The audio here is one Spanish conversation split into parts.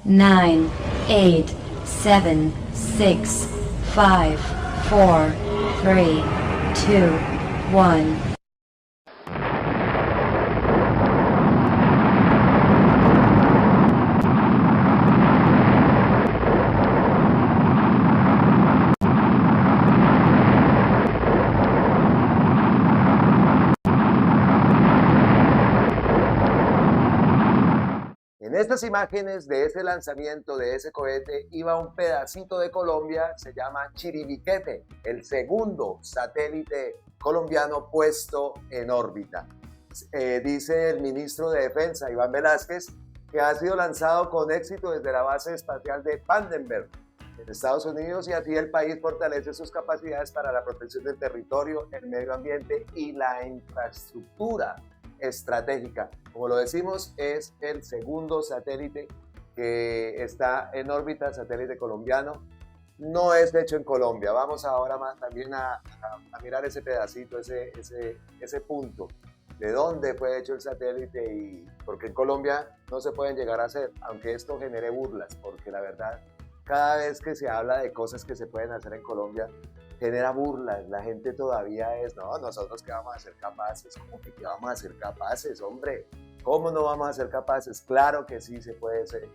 9, 8, 7, 6, 5, 4, 3, 2, 1. En estas imágenes de ese lanzamiento de ese cohete iba un pedacito de Colombia, se llama Chiribiquete, el segundo satélite colombiano puesto en órbita. Dice el ministro de Defensa, Iván Velásquez, que ha sido lanzado con éxito desde la base espacial de Vandenberg, en Estados Unidos, y así el país fortalece sus capacidades para la protección del territorio, el medio ambiente y la infraestructura estratégica. Como lo decimos, es el segundo satélite que está en órbita, satélite colombiano. No es hecho en Colombia. Vamos ahora más también a mirar ese pedacito, ese punto. ¿De dónde fue hecho el satélite? Y porque en Colombia no se pueden llegar a hacer, aunque esto genere burlas, porque la verdad, cada vez que se habla de cosas que se pueden hacer en Colombia, genera burlas. La gente todavía es, no, nosotros qué vamos a ser capaces. ¿Cómo que qué vamos a ser capaces, hombre? ¿Cómo no vamos a ser capaces? Claro que sí se puede ser,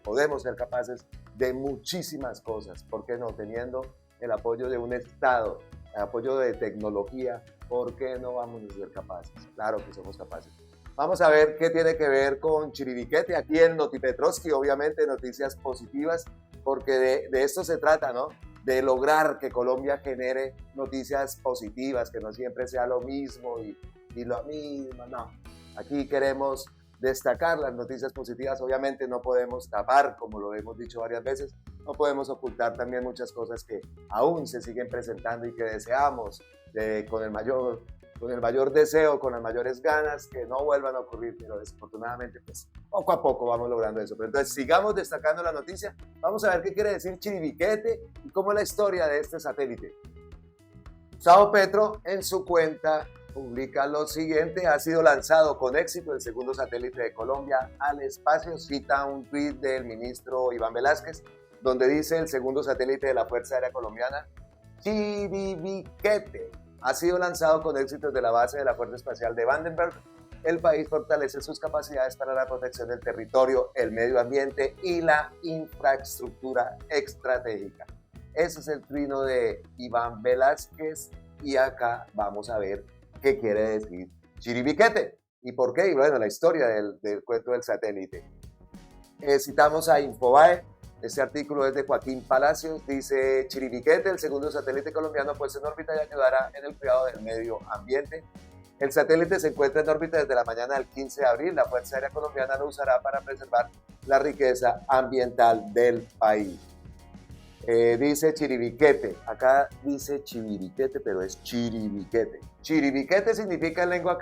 podemos ser capaces de muchísimas cosas. ¿Por qué no? Teniendo el apoyo de un Estado, el apoyo de tecnología, ¿por qué no vamos a ser capaces? Claro que somos capaces. Vamos a ver qué tiene que ver con Chiribiquete aquí en Notipetrovsky, obviamente noticias positivas, porque de esto se trata, ¿no? De lograr que Colombia genere noticias positivas, que no siempre sea lo mismo y lo mismo, no. Aquí queremos destacar las noticias positivas, obviamente no podemos tapar, como lo hemos dicho varias veces, no podemos ocultar también muchas cosas que aún se siguen presentando y que deseamos con el mayor deseo, con las mayores ganas, que no vuelvan a ocurrir, pero desafortunadamente pues poco a poco vamos logrando eso. Pero entonces sigamos destacando la noticia, vamos a ver qué quiere decir Chiribiquete y cómo es la historia de este satélite. Gustavo Petro en su cuenta publica lo siguiente: ha sido lanzado con éxito el segundo satélite de Colombia al espacio. Cita un tuit del ministro Iván Velásquez, donde dice: el segundo satélite de la Fuerza Aérea Colombiana, Chiribiquete, ha sido lanzado con éxito desde la base de la Fuerza Espacial de Vandenberg. El país fortalece sus capacidades para la protección del territorio, el medio ambiente y la infraestructura estratégica. Ese es el trino de Iván Velásquez y acá vamos a ver qué quiere decir Chiribiquete y por qué. Y bueno, la historia del cuento del satélite. Citamos a Infobae. Este artículo es de Joaquín Palacios. Dice: Chiribiquete, el segundo satélite colombiano puesto en órbita, y ayudará en el cuidado del medio ambiente. El satélite se encuentra en órbita desde la mañana del 15 de abril. La Fuerza Aérea Colombiana lo usará para preservar la riqueza ambiental del país. Dice Chiribiquete, acá dice Chiribiquete, pero es Chiribiquete. Chiribiquete significa en lengua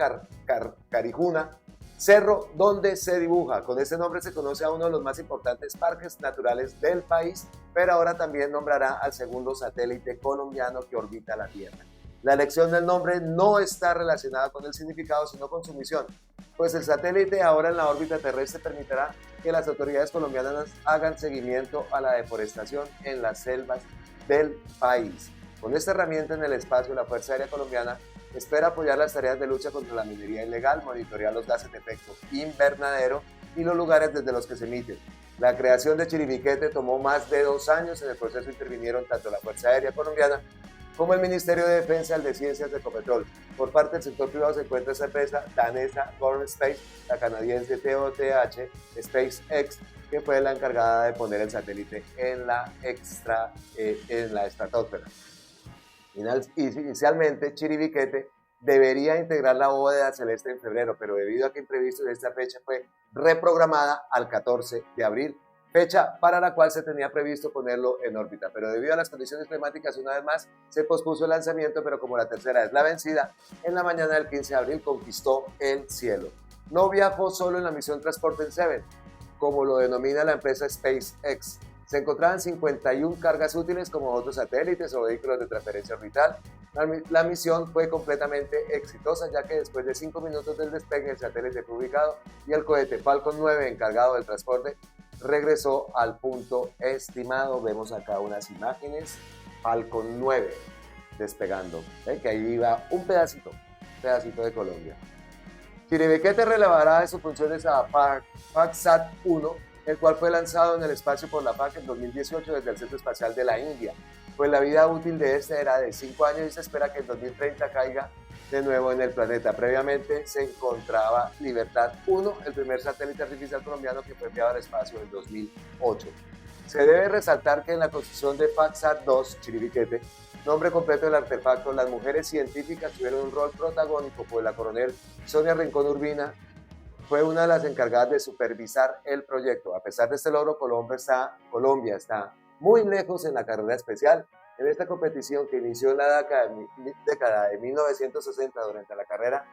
carijuna cerro donde se dibuja. Con este nombre se conoce a uno de los más importantes parques naturales del país, pero ahora también nombrará al segundo satélite colombiano que orbita la Tierra. La elección del nombre no está relacionada con el significado, sino con su misión, pues el satélite ahora en la órbita terrestre permitirá que las autoridades colombianas hagan seguimiento a la deforestación en las selvas del país. Con esta herramienta en el espacio, la Fuerza Aérea Colombiana espera apoyar las tareas de lucha contra la minería ilegal, monitorear los gases de efecto invernadero y los lugares desde los que se emiten. La creación de Chiribiquete tomó más de 2 años. En el proceso intervinieron tanto la Fuerza Aérea Colombiana como el Ministerio de Defensa, el de Ciencias de Ecopetrol. Por parte del sector privado se encuentra esa empresa danesa Gorm Space, la canadiense TOTH SpaceX, que fue la encargada de poner el satélite en la estratosfera. Inicialmente, Chiribiquete debería integrar la bóveda celeste en febrero, pero debido a que imprevisto de esta fecha fue reprogramada al 14 de abril, fecha para la cual se tenía previsto ponerlo en órbita, pero debido a las condiciones climáticas, una vez más, se pospuso el lanzamiento, pero como la tercera es la vencida, en la mañana del 15 de abril conquistó el cielo. No viajó solo en la misión Transporter 7, como lo denomina la empresa SpaceX. Se encontraban 51 cargas útiles como otros satélites o vehículos de transferencia orbital. La misión fue completamente exitosa, ya que después de 5 minutos del despegue el satélite fue ubicado y el cohete Falcon 9, encargado del transporte, regresó al punto estimado. Vemos acá unas imágenes, Falcon 9 despegando, que ahí iba un pedacito de Colombia. Chiribiquete relevará de sus funciones a PACSAT-1, el cual fue lanzado en el espacio por la PAC en 2018 desde el Centro Espacial de la India. Pues la vida útil de este era de 5 años y se espera que en 2030 caiga de nuevo en el planeta. Previamente se encontraba Libertad 1, el primer satélite artificial colombiano que fue enviado al espacio en 2008. Se debe resaltar que en la construcción de PACSAT-2, Chiribiquete, nombre completo del artefacto, las mujeres científicas tuvieron un rol protagónico, pues la coronel Sonia Rincón Urbina fue una de las encargadas de supervisar el proyecto. A pesar de este logro, Colombia está muy lejos en la carrera espacial. En esta competición que inició en la década de 1960 durante la carrera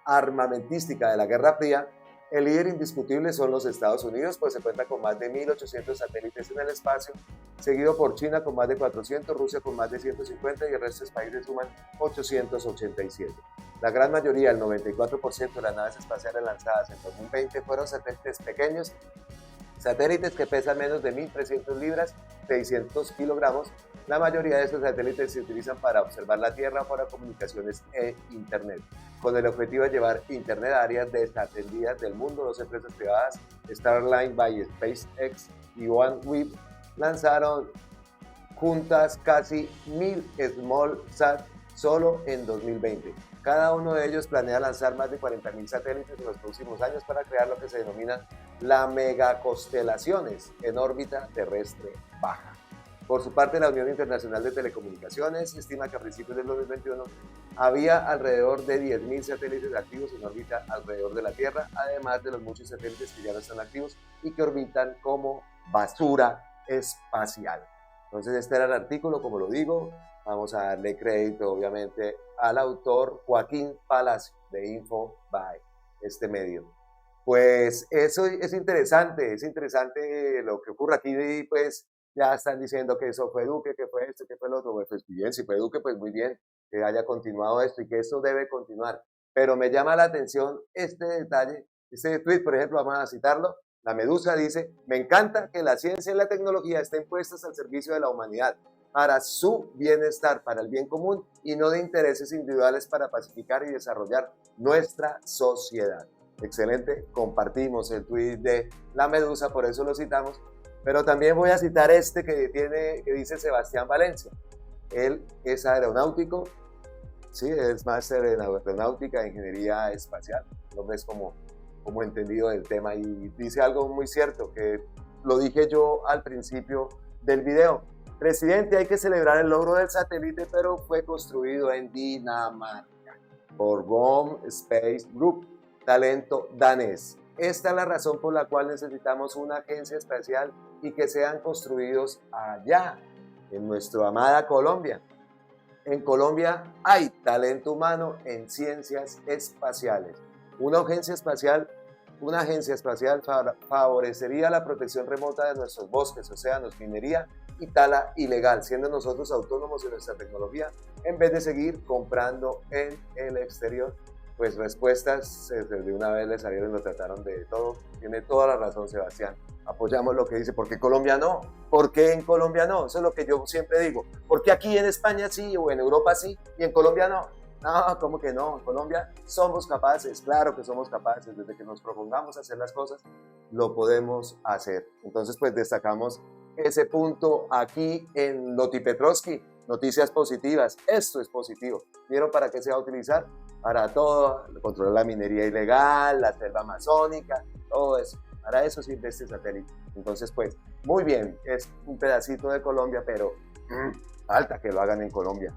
armamentística de la Guerra Fría, el líder indiscutible son los Estados Unidos, pues se cuenta con más de 1.800 satélites en el espacio, seguido por China con más de 400, Rusia con más de 150 y el resto de países suman 887. La gran mayoría, el 94% de las naves espaciales lanzadas en 2020 fueron satélites pequeños, satélites que pesan menos de 1.300 libras, 600 kilogramos. La mayoría de estos satélites se utilizan para observar la Tierra o para comunicaciones e Internet. Con el objetivo de llevar Internet a áreas desatendidas del mundo, dos empresas privadas, Starlink by SpaceX y OneWeb, lanzaron juntas casi 1.000 SmallSat solo en 2020. Cada uno de ellos planea lanzar más de 40.000 satélites en los próximos años para crear lo que se denomina las megaconstelaciones en órbita terrestre baja. Por su parte, la Unión Internacional de Telecomunicaciones estima que a principios del 2021 había alrededor de 10.000 satélites activos en órbita alrededor de la Tierra, además de los muchos satélites que ya no están activos y que orbitan como basura espacial. Entonces, este era el artículo, como lo digo. Vamos a darle crédito, obviamente, al autor Joaquín Palacio de InfoBay, este medio. Pues eso es interesante lo que ocurre aquí, pues ya están diciendo que eso fue Duque, que fue esto, que fue lo otro. Pues bien, si fue Duque, pues muy bien, que haya continuado esto y que esto debe continuar. Pero me llama la atención este detalle, este tweet, por ejemplo, vamos a citarlo. La Medusa dice: me encanta que la ciencia y la tecnología estén puestas al servicio de la humanidad, para su bienestar, para el bien común y no de intereses individuales para pacificar y desarrollar nuestra sociedad. Excelente, compartimos el tuit de La Medusa, por eso lo citamos, pero también voy a citar este que dice Sebastián Valencia. Él es aeronáutico, sí, es máster en aeronáutica e ingeniería espacial, el hombre es como entendido del tema y dice algo muy cierto, que lo dije yo al principio del video. Presidente, hay que celebrar el logro del satélite, pero fue construido en Dinamarca por GOM Space Group, talento danés. Esta es la razón por la cual necesitamos una agencia espacial y que sean construidos allá, en nuestra amada Colombia. En Colombia hay talento humano en ciencias espaciales. Una agencia espacial favorecería la protección remota de nuestros bosques, océanos, minería y tala ilegal, siendo nosotros autónomos en nuestra tecnología en vez de seguir comprando en el exterior. Pues respuestas de una vez le salieron y lo trataron de todo. Tiene toda la razón Sebastián. Apoyamos lo que dice. ¿Por qué Colombia no? ¿Por qué en Colombia no? Eso es lo que yo siempre digo. ¿Por qué aquí en España sí o en Europa sí y en Colombia no? No, ¿cómo que no? En Colombia somos capaces, claro que somos capaces. Desde que nos propongamos hacer las cosas, lo podemos hacer. Entonces, pues destacamos ese punto aquí en Loti Petrovsky. Noticias positivas. Esto es positivo. ¿Vieron para qué se va a utilizar? Para todo, controlar la minería ilegal, la selva amazónica, todo eso. Para eso sirve este satélite. Entonces, pues, muy bien, es un pedacito de Colombia, pero falta que lo hagan en Colombia.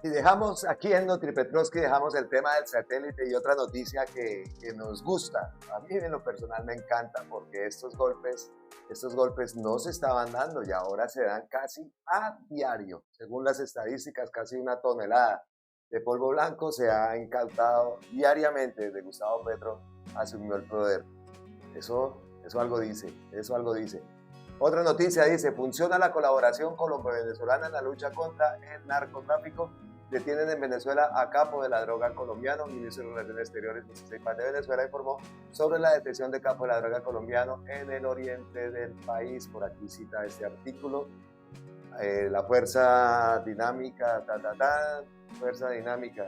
Y dejamos aquí en Loti Petrovsky, dejamos el tema del satélite y otra noticia que nos gusta. A mí en lo personal me encanta porque estos golpes no se estaban dando y ahora se dan casi a diario. Según las estadísticas, casi 1 tonelada de polvo blanco se ha incautado diariamente desde Gustavo Petro asumió el poder. Eso algo dice, Otra noticia dice: funciona la colaboración colombo-venezolana en la lucha contra el narcotráfico. Detienen en Venezuela a capo de la droga colombiano. Ministro de Relaciones Exteriores Municipal de Venezuela informó sobre la detención de capo de la droga colombiano en el oriente del país. Por aquí cita este artículo. La fuerza dinámica, fuerza dinámica.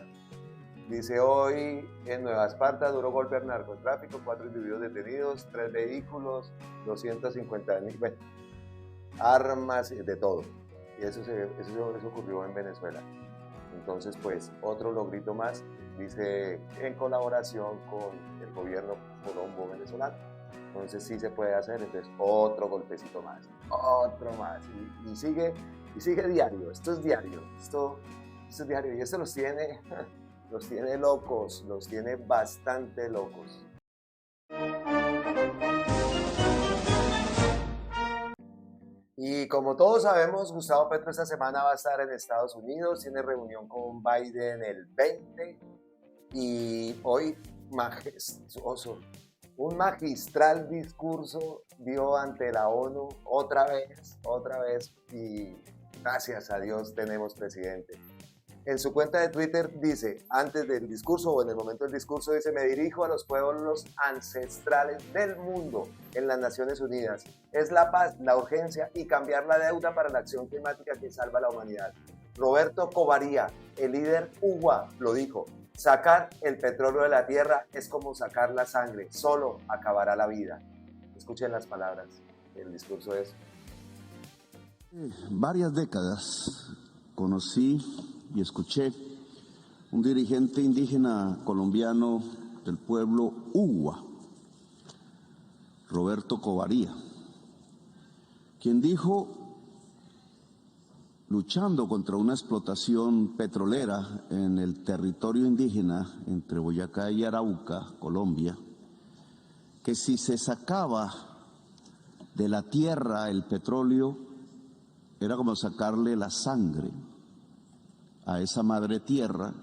Dice hoy en Nueva Esparta, duro golpe al narcotráfico, 4 individuos detenidos, 3 vehículos, 250.000, bueno, armas, de todo. Y eso ocurrió en Venezuela. Entonces, pues, otro logrito más, dice, en colaboración con el gobierno colombo venezolano. Entonces sí se puede hacer, entonces otro golpecito más, otro más, y sigue diario, esto es diario, esto es diario, y esto los tiene locos, los tiene bastante locos. Y como todos sabemos, Gustavo Petro esta semana va a estar en Estados Unidos, tiene reunión con Biden el 20, y hoy majestuoso, un magistral discurso dio ante la ONU otra vez, y gracias a Dios tenemos presidente. En su cuenta de Twitter dice, antes del discurso o en el momento del discurso, dice, me dirijo a los pueblos ancestrales del mundo en las Naciones Unidas. Es la paz, la urgencia y cambiar la deuda para la acción climática que salva a la humanidad. Roberto Covaría, el líder UWA, lo dijo. Sacar el petróleo de la tierra es como sacar la sangre, solo acabará la vida. Escuchen las palabras, el discurso es. Varias décadas conocí y escuché un dirigente indígena colombiano del pueblo UWA, Roberto Covaría, quien dijo, luchando contra una explotación petrolera en el territorio indígena entre Boyacá y Arauca, Colombia, que si se sacaba de la tierra el petróleo, era como sacarle la sangre a esa madre tierra,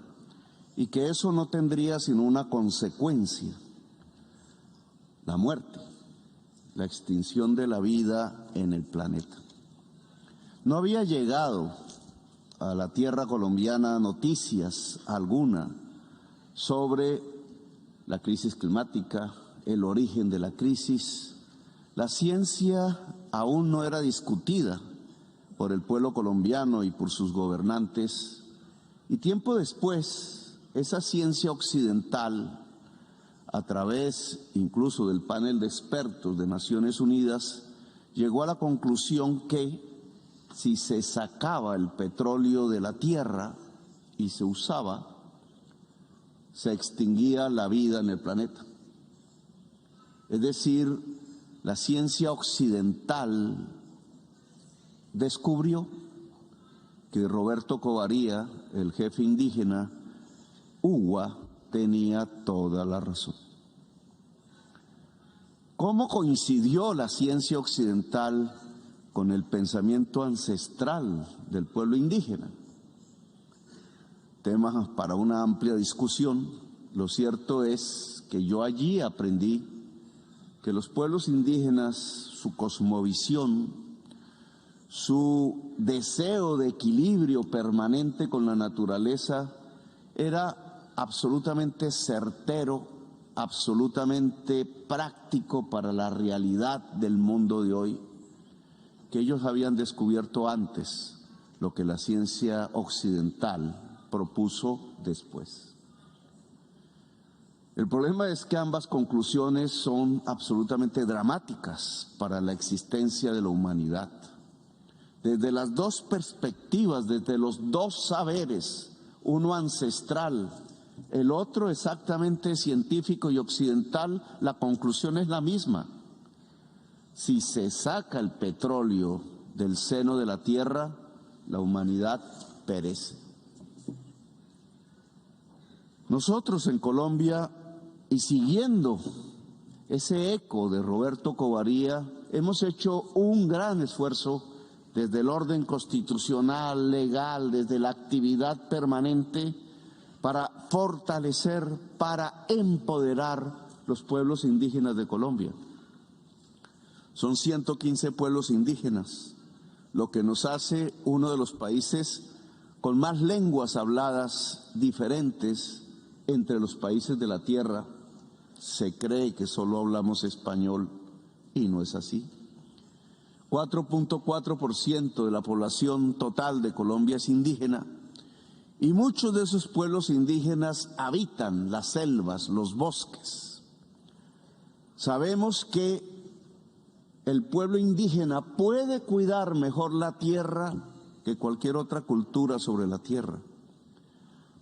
y que eso no tendría sino una consecuencia, la muerte, la extinción de la vida en el planeta. No había llegado a la tierra colombiana noticias alguna sobre la crisis climática, el origen de la crisis. La ciencia aún no era discutida por el pueblo colombiano y por sus gobernantes. Y tiempo después, esa ciencia occidental, a través incluso del panel de expertos de Naciones Unidas, llegó a la conclusión que si se sacaba el petróleo de la tierra y se usaba, se extinguía la vida en el planeta. Es decir, la ciencia occidental descubrió que Roberto Covaría, el jefe indígena UWA, tenía toda la razón. ¿Cómo coincidió la ciencia occidental con el pensamiento ancestral del pueblo indígena? Temas para una amplia discusión. Lo cierto es que yo allí aprendí que los pueblos indígenas, su cosmovisión, su deseo de equilibrio permanente con la naturaleza era absolutamente certero, absolutamente práctico para la realidad del mundo de hoy, que ellos habían descubierto antes lo que la ciencia occidental propuso después. El problema es que ambas conclusiones son absolutamente dramáticas para la existencia de la humanidad. Desde las dos perspectivas, desde los dos saberes, uno ancestral, el otro exactamente científico y occidental, la conclusión es la misma. Si se saca el petróleo del seno de la tierra, la humanidad perece. Nosotros en Colombia, y siguiendo ese eco de Roberto Covaría, hemos hecho un gran esfuerzo desde el orden constitucional, legal, desde la actividad permanente, para fortalecer, para empoderar los pueblos indígenas de Colombia. Son 115 pueblos indígenas, lo que nos hace uno de los países con más lenguas habladas diferentes entre los países de la tierra. Se cree que solo hablamos español y no es así. 4.4% de la población total de Colombia es indígena y muchos de esos pueblos indígenas habitan las selvas, los bosques. Sabemos que el pueblo indígena puede cuidar mejor la tierra que cualquier otra cultura sobre la tierra.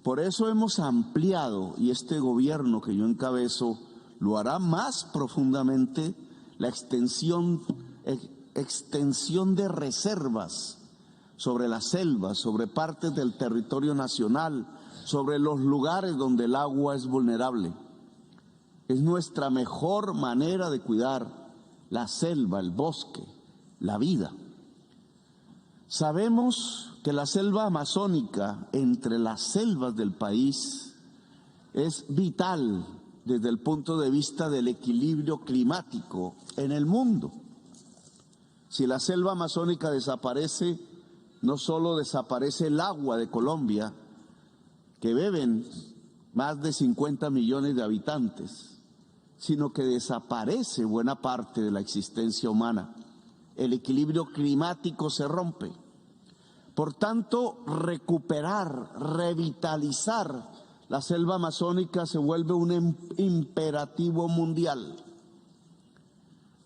Por eso hemos ampliado, y este gobierno que yo encabezo lo hará más profundamente, la extensión de reservas sobre las selvas, sobre partes del territorio nacional, sobre los lugares donde el agua es vulnerable. Es nuestra mejor manera de cuidar la selva, el bosque, la vida. Sabemos que la selva amazónica, entre las selvas del país, es vital desde el punto de vista del equilibrio climático en el mundo. Si la selva amazónica desaparece, no solo desaparece el agua de Colombia, que beben más de 50 millones de habitantes, sino que desaparece buena parte de la existencia humana. El equilibrio climático se rompe. Por tanto, recuperar, revitalizar la selva amazónica se vuelve un imperativo mundial.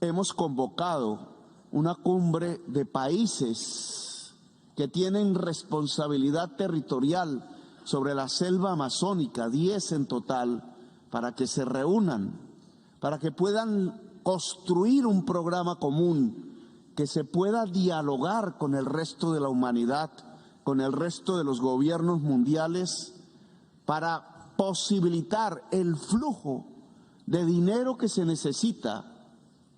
Hemos convocado una cumbre de países que tienen responsabilidad territorial sobre la selva amazónica, 10 en total, para que se reúnan, para que puedan construir un programa común, que se pueda dialogar con el resto de la humanidad, con el resto de los gobiernos mundiales, para posibilitar el flujo de dinero que se necesita.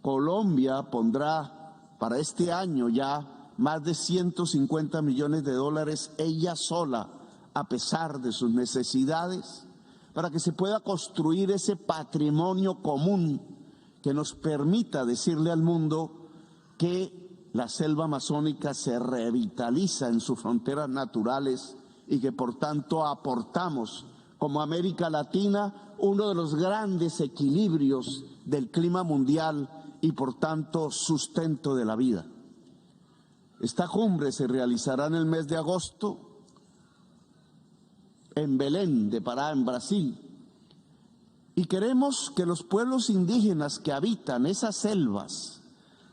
Colombia pondrá para este año ya más de 150 millones de dólares ella sola, a pesar de sus necesidades, para que se pueda construir ese patrimonio común que nos permita decirle al mundo que la selva amazónica se revitaliza en sus fronteras naturales y que por tanto aportamos como América Latina uno de los grandes equilibrios del clima mundial y por tanto sustento de la vida. Esta cumbre se realizará en el mes de agosto en Belén de Pará, en Brasil, y queremos que los pueblos indígenas que habitan esas selvas,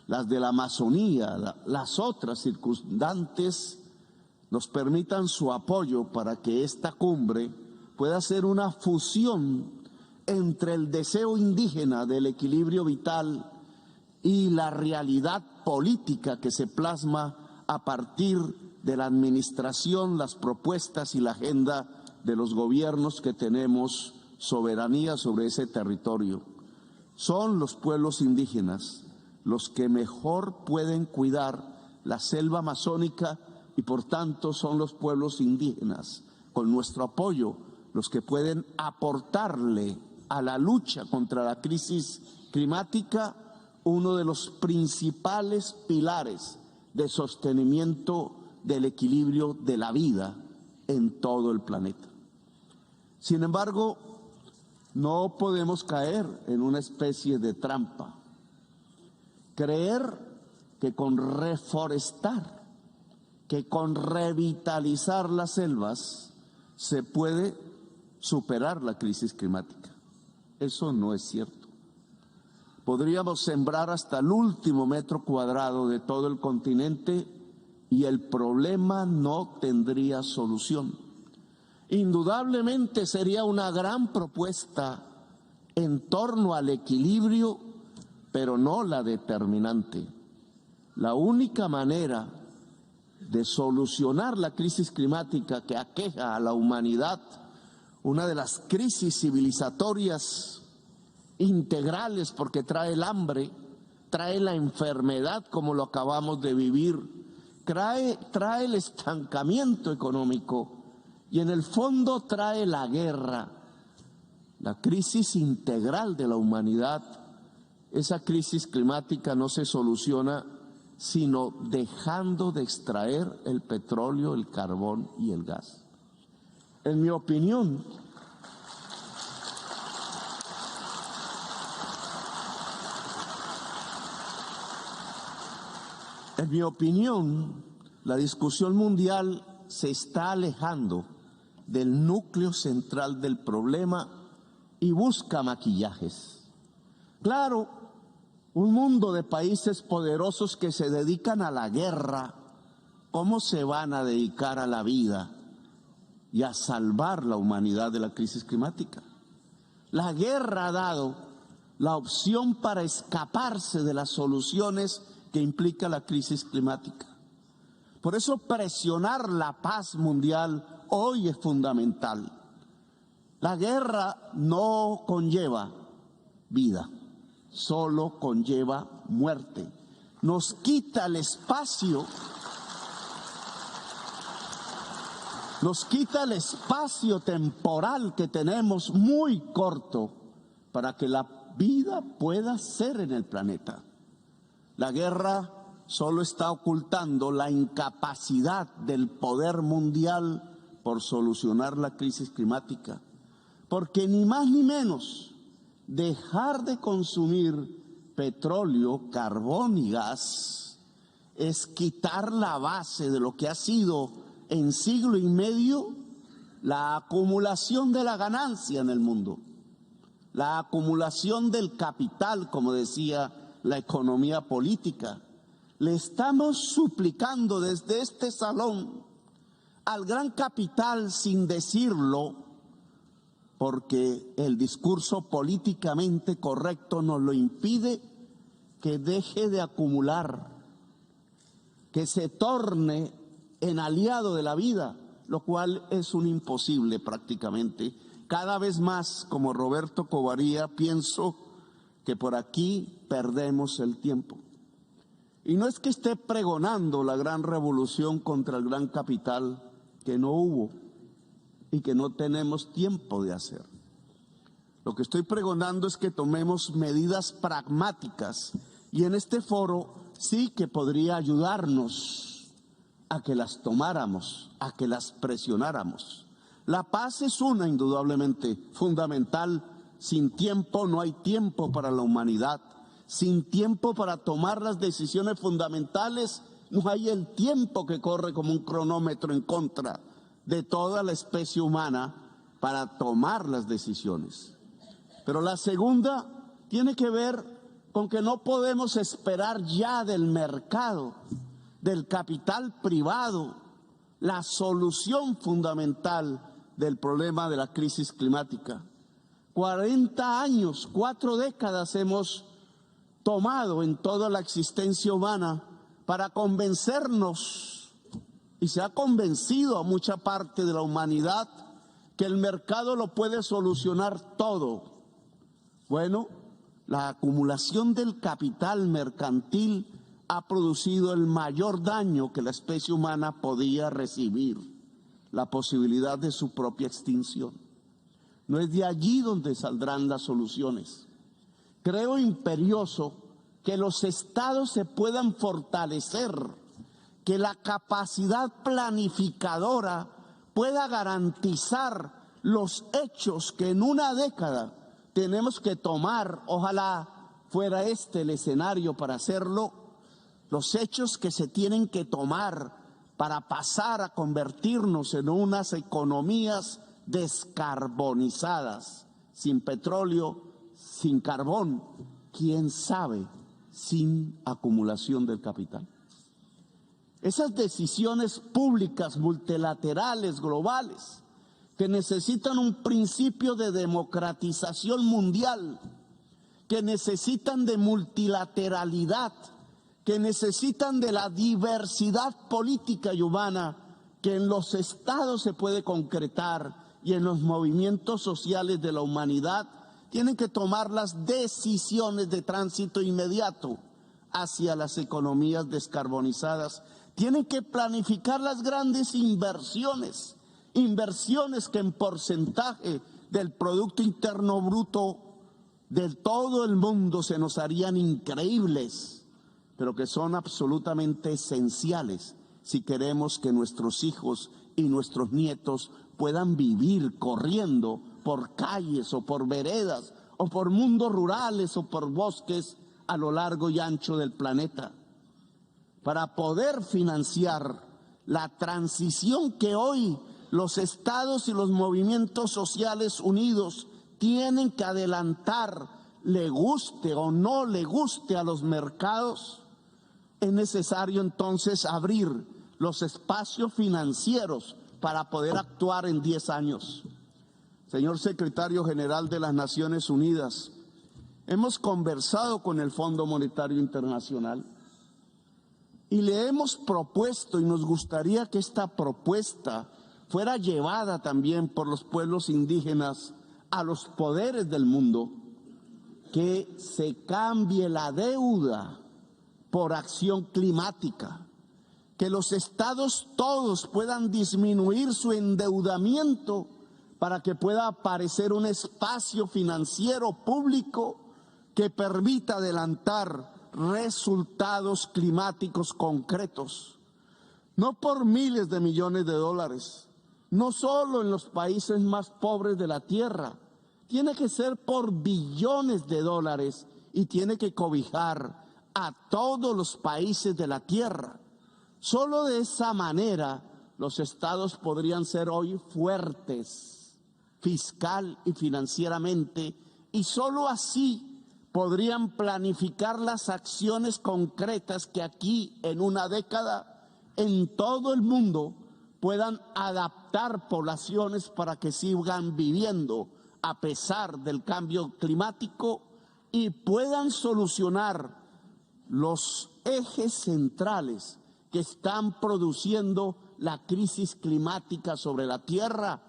las de la Amazonía, las otras circundantes, nos permitan su apoyo para que esta cumbre pueda ser una fusión entre el deseo indígena del equilibrio vital y la realidad política que se plasma a partir de la administración, las propuestas y la agenda de los gobiernos que tenemos soberanía sobre ese territorio. Son los pueblos indígenas los que mejor pueden cuidar la selva amazónica y por tanto son los pueblos indígenas, con nuestro apoyo, los que pueden aportarle a la lucha contra la crisis climática uno de los principales pilares de sostenimiento del equilibrio de la vida en todo el planeta. Sin embargo, no podemos caer en una especie de trampa. Creer que con reforestar, que con revitalizar las selvas se puede superar la crisis climática. Eso no es cierto. Podríamos sembrar hasta el último metro cuadrado de todo el continente y el problema no tendría solución. Indudablemente sería una gran propuesta en torno al equilibrio, pero no la determinante. La única manera de solucionar la crisis climática que aqueja a la humanidad, una de las crisis civilizatorias integrales porque trae el hambre, trae la enfermedad como lo acabamos de vivir, trae el estancamiento económico y en el fondo trae la guerra, la crisis integral de la humanidad. Esa crisis climática no se soluciona sino dejando de extraer el petróleo, el carbón y el gas. En mi opinión, la discusión mundial se está alejando del núcleo central del problema y busca maquillajes. Claro, un mundo de países poderosos que se dedican a la guerra, ¿cómo se van a dedicar a la vida y a salvar la humanidad de la crisis climática? La guerra ha dado la opción para escaparse de las soluciones que implica la crisis climática. Por eso presionar la paz mundial hoy es fundamental. La guerra no conlleva vida, solo conlleva muerte. Nos quita el espacio, temporal que tenemos muy corto para que la vida pueda ser en el planeta. La guerra solo está ocultando la incapacidad del poder mundial por solucionar la crisis climática, porque ni más ni menos dejar de consumir petróleo, carbón y gas es quitar la base de lo que ha sido en siglo y medio la acumulación de la ganancia en el mundo, la acumulación del capital, como decía la economía política. Le estamos suplicando desde este salón al gran capital, sin decirlo, porque el discurso políticamente correcto nos lo impide, que deje de acumular, que se torne en aliado de la vida, lo cual es un imposible prácticamente. Cada vez más, como Roberto Covarría, pienso que por aquí perdemos el tiempo. Y no es que esté pregonando la gran revolución contra el gran capital, que no hubo y que no tenemos tiempo de hacer. Lo que estoy pregonando es que tomemos medidas pragmáticas, y en este foro sí que podría ayudarnos a que las tomáramos, a que las presionáramos. La paz es una, indudablemente, fundamental. Sin tiempo no hay tiempo para la humanidad. Sin tiempo para tomar las decisiones fundamentales, no hay el tiempo que corre como un cronómetro en contra de toda la especie humana para tomar las decisiones. Pero la segunda tiene que ver con que no podemos esperar ya del mercado, del capital privado, la solución fundamental del problema de la crisis climática. 40 años, 4 décadas hemos tomado en toda la existencia humana para convencernos, y se ha convencido a mucha parte de la humanidad, que el mercado lo puede solucionar todo. Bueno, la acumulación del capital mercantil ha producido el mayor daño que la especie humana podía recibir, la posibilidad de su propia extinción. No es de allí donde saldrán las soluciones. Creo imperioso que los estados se puedan fortalecer, que la capacidad planificadora pueda garantizar los hechos que en una década tenemos que tomar. Ojalá fuera este el escenario para hacerlo. Los hechos que se tienen que tomar para pasar a convertirnos en unas economías descarbonizadas, sin petróleo, sin carbón, quién sabe, sin acumulación del capital. Esas decisiones públicas, multilaterales, globales, que necesitan un principio de democratización mundial, que necesitan de multilateralidad, que necesitan de la diversidad política y humana, que en los estados se puede concretar y en los movimientos sociales de la humanidad, tienen que tomar las decisiones de tránsito inmediato hacia las economías descarbonizadas. Tienen que planificar las grandes inversiones, inversiones que en porcentaje del Producto Interno Bruto de todo el mundo se nos harían increíbles, pero que son absolutamente esenciales si queremos que nuestros hijos y nuestros nietos puedan vivir corriendo por calles o por veredas o por mundos rurales o por bosques a lo largo y ancho del planeta. Para poder financiar la transición que hoy los estados y los movimientos sociales unidos tienen que adelantar, le guste o no le guste a los mercados, es necesario entonces abrir los espacios financieros para poder actuar en 10 años. Señor Secretario General de las Naciones Unidas, hemos conversado con el Fondo Monetario Internacional y le hemos propuesto, y nos gustaría que esta propuesta fuera llevada también por los pueblos indígenas a los poderes del mundo, que se cambie la deuda por acción climática, que los estados todos puedan disminuir su endeudamiento para que pueda aparecer un espacio financiero público que permita adelantar resultados climáticos concretos, no por miles de millones de dólares, no solo en los países más pobres de la tierra, tiene que ser por billones de dólares y tiene que cobijar a todos los países de la tierra. Solo de esa manera los estados podrían ser hoy fuertes, fiscal y financieramente, y solo así podrían planificar las acciones concretas que aquí en una década en todo el mundo puedan adaptar poblaciones para que sigan viviendo a pesar del cambio climático y puedan solucionar los ejes centrales que están produciendo la crisis climática sobre la Tierra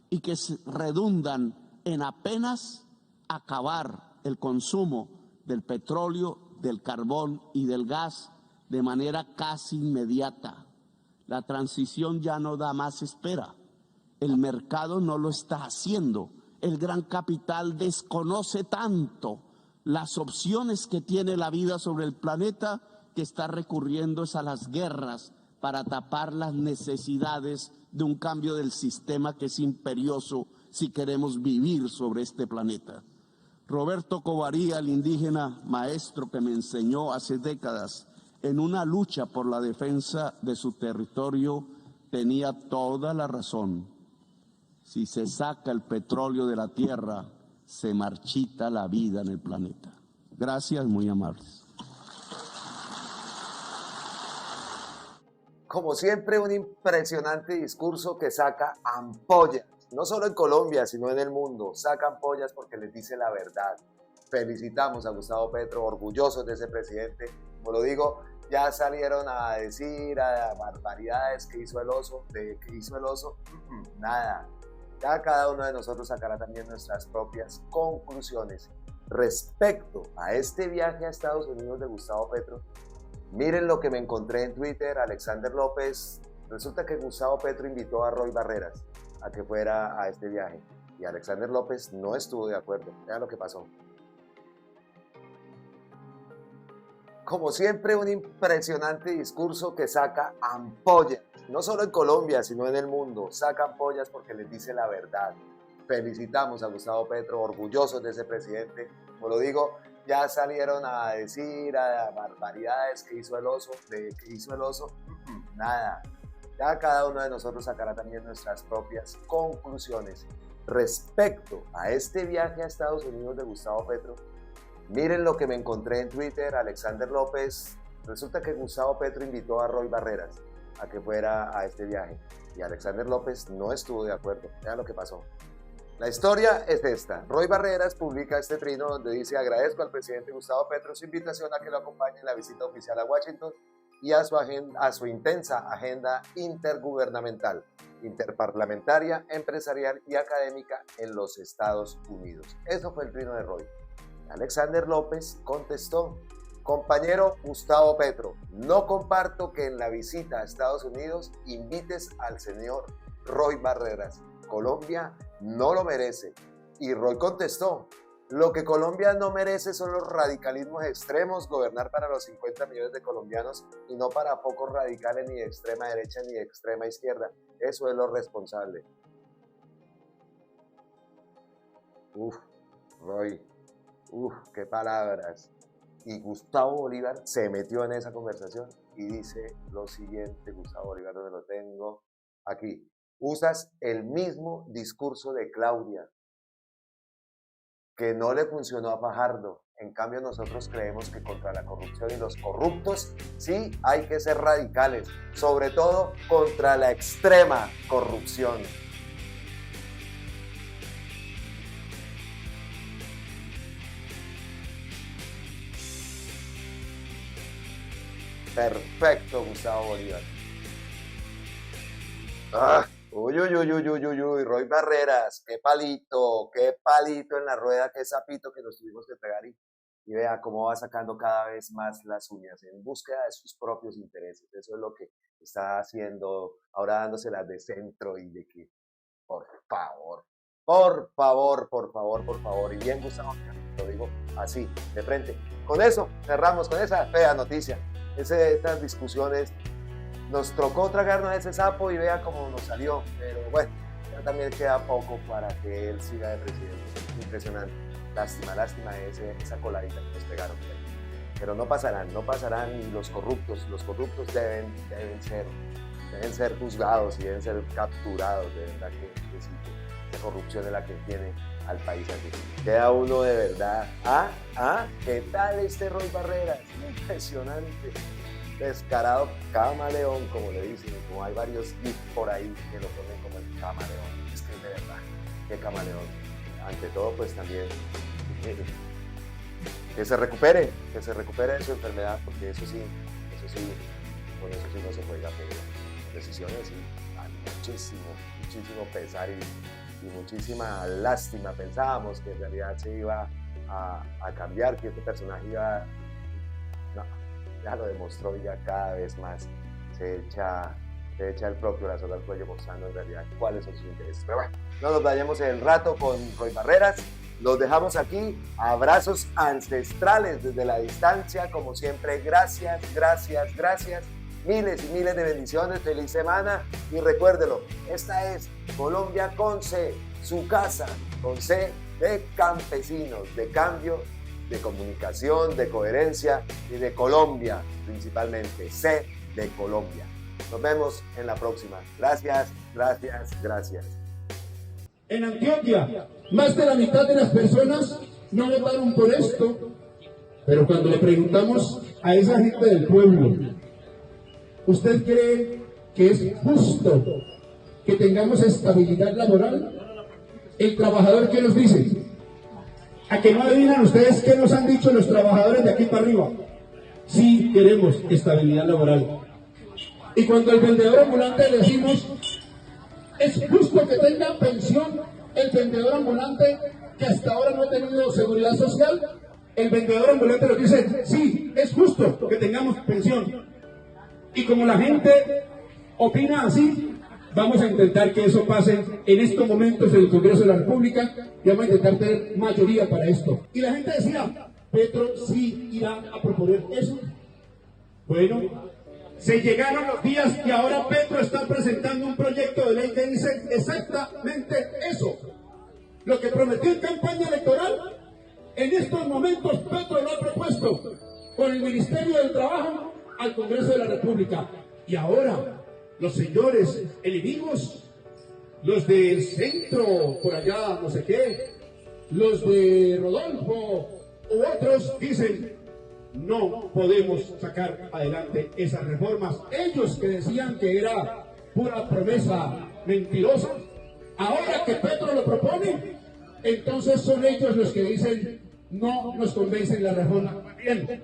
y que redundan en apenas acabar el consumo del petróleo, del carbón y del gas de manera casi inmediata. La transición ya no da más espera. El mercado no lo está haciendo. El gran capital desconoce tanto las opciones que tiene la vida sobre el planeta que está recurriendo a las guerras para tapar las necesidades de un cambio del sistema que es imperioso si queremos vivir sobre este planeta. Roberto Covaría, el indígena maestro que me enseñó hace décadas en una lucha por la defensa de su territorio, tenía toda la razón. Si se saca el petróleo de la tierra, se marchita la vida en el planeta. Gracias, muy amables. Como siempre, un impresionante discurso que saca ampollas, no solo en Colombia, sino en el mundo. Saca ampollas porque les dice la verdad. Felicitamos a Gustavo Petro, orgullosos de ese presidente. Como lo digo, ya salieron a decir a barbaridades que hizo el oso, nada. Ya cada uno de nosotros sacará también nuestras propias conclusiones respecto a este viaje a Estados Unidos de Gustavo Petro. Miren lo que me encontré en Twitter. Alexander López, resulta que Gustavo Petro invitó a Roy Barreras a que fuera a este viaje y Alexander López no estuvo de acuerdo. Vean lo que pasó. Como siempre, un impresionante discurso que saca ampollas, no solo en Colombia, sino en el mundo. Saca ampollas porque les dice la verdad. Felicitamos a Gustavo Petro, orgullosos de ese presidente. Como lo digo, ya salieron a decir a barbaridades que hizo el oso, nada. Ya cada uno de nosotros sacará también nuestras propias conclusiones respecto a este viaje a Estados Unidos de Gustavo Petro. Miren lo que me encontré en Twitter. Alexander López, resulta que Gustavo Petro invitó a Roy Barreras a que fuera a este viaje y Alexander López no estuvo de acuerdo. Vean lo que pasó. La historia es esta. Roy Barreras publica este trino donde dice: agradezco al presidente Gustavo Petro su invitación a que lo acompañe en la visita oficial a Washington y a su intensa agenda intergubernamental, interparlamentaria, empresarial y académica en los Estados Unidos. Eso fue el trino de Roy. Alexander López contestó: compañero Gustavo Petro, no comparto que en la visita a Estados Unidos invites al señor Roy Barreras. Colombia no lo merece. Y Roy contestó: Lo que Colombia no merece son los radicalismos extremos, gobernar para los 50 millones de colombianos y no para pocos radicales ni de extrema derecha ni de extrema izquierda. Eso es lo responsable. Uf, Roy, qué palabras. Y Gustavo Bolívar se metió en esa conversación y dice lo siguiente, Gustavo Bolívar, donde lo tengo aquí. Usas el mismo discurso de Claudia, que no le funcionó a Fajardo. En cambio, nosotros creemos que contra la corrupción y los corruptos sí hay que ser radicales, sobre todo contra la extrema corrupción. Perfecto, Gustavo Bolívar. Uy, Roy Barreras, qué palito en la rueda, qué sapito que nos tuvimos que pegar y vea cómo va sacando cada vez más las uñas en búsqueda de sus propios intereses. Eso es lo que está haciendo, ahora dándoselas de centro y de que, por favor, y bien Gustavo, lo digo así, de frente. Con eso cerramos, con esa fea noticia, estas discusiones. Nos tocó tragarnos ese sapo y vea cómo nos salió, pero bueno, ya también queda poco para que él siga de presidente. Impresionante. Lástima esa coladita que nos pegaron. Pero no pasarán y los corruptos deben ser juzgados y deben ser capturados. De verdad que sí, la corrupción es la que tiene al país aquí. Queda uno de verdad. ¿Qué tal este Roy Barreras? Impresionante. Descarado camaleón, como le dicen, como hay varios gifs por ahí que lo ponen como el camaleón. Es que de verdad, qué camaleón. Ante todo, pues también que se recupere de su enfermedad, porque eso sí, con eso sí no se juega, pero decisiones sí, hay muchísimo pesar y muchísima lástima. Pensábamos que en realidad se iba a cambiar, que este personaje iba... No, ya lo demostró y ya cada vez más se echa el propio la soga al cuello, mostrando en realidad cuáles son sus intereses. Pero bueno, no nos vayamos el rato con Roy Barreras, los dejamos aquí, abrazos ancestrales desde la distancia, como siempre, gracias, miles y miles de bendiciones, feliz semana y recuérdelo, esta es Colombia con C, su casa, con C de campesinos, de cambio, de comunicación, de coherencia y de Colombia, principalmente C de Colombia. Nos vemos en la próxima. Gracias. En Antioquia, más de la mitad de las personas no votaron por esto, pero cuando le preguntamos a esa gente del pueblo, ¿usted cree que es justo que tengamos estabilidad laboral? El trabajador, ¿qué nos dice? ¿A que no adivinan ustedes qué nos han dicho los trabajadores de aquí para arriba? Sí queremos estabilidad laboral. Y cuando al vendedor ambulante le decimos, es justo que tenga pensión el vendedor ambulante que hasta ahora no ha tenido seguridad social, el vendedor ambulante nos dice, sí, es justo que tengamos pensión. Y como la gente opina así, vamos a intentar que eso pase en estos momentos en el Congreso de la República y vamos a intentar tener mayoría para esto. Y la gente decía, Petro sí irá a proponer eso. Bueno, se llegaron los días y ahora Petro está presentando un proyecto de ley que dice exactamente eso. Lo que prometió en campaña electoral, en estos momentos Petro lo ha propuesto con el Ministerio del Trabajo al Congreso de la República. Y ahora los señores enemigos, los del centro, por allá, no sé qué, los de Rodolfo u otros dicen, no podemos sacar adelante esas reformas. Ellos que decían que era pura promesa mentirosa, ahora que Petro lo propone, entonces son ellos los que dicen, no nos convencen la reforma. Bien.